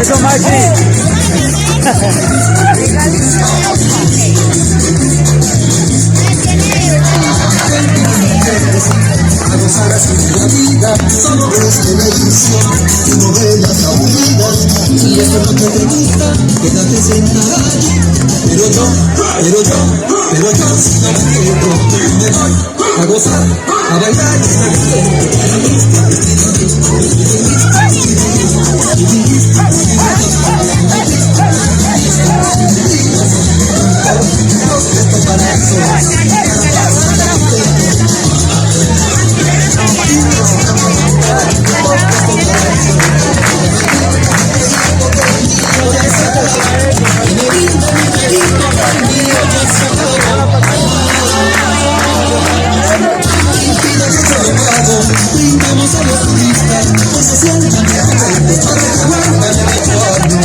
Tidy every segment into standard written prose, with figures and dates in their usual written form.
Eso, Maxi. A gozar así de la vida, solo ves televisión y novelas aburridas. Si eso no te gusta, quédate sentada allí. Pero yo, si no me quedo, me voy a gozar, a bailar y a brindamos a los turistas, que se sientan contentos para que vuelvan el retorno.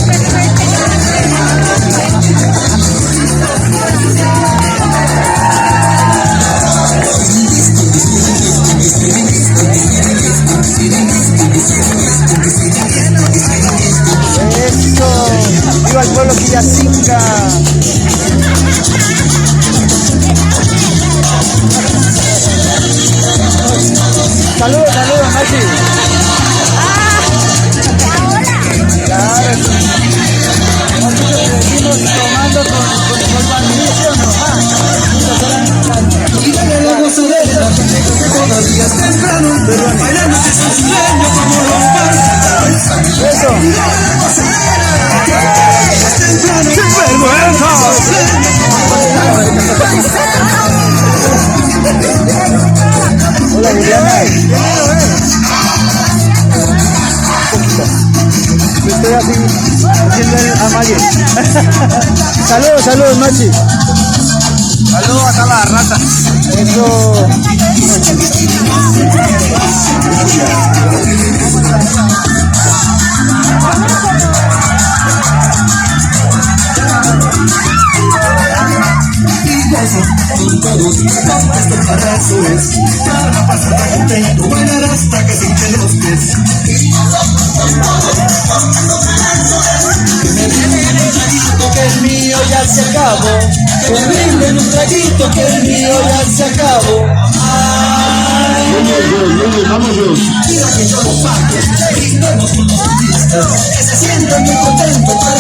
Eso, viva el pueblo Villacinca. Saludos, saludos, Maxi. Claro. Seguimos tomando con magnesio, Y dale la gozadera, todavía es temprano, pero bailando es un sueño como los pasos. Eso. Y dale la gozadera, es temprano, ¡sin vergüenza! Hola, Juliana. Estoy así haciendo el amague. Saludos, saludos, Maxi. Saludos a toda la raza. Eso. y gozo con todos, porque este parazo es para pasar contento, bailar hasta que sienten los pies. Que me brinden un traguito que el mío ya se acabó. Que me brinden un traguito que el mío ya se acabó. Ay, mira que yo lo pago, brindemos con los turistas, que se sientan muy contentos para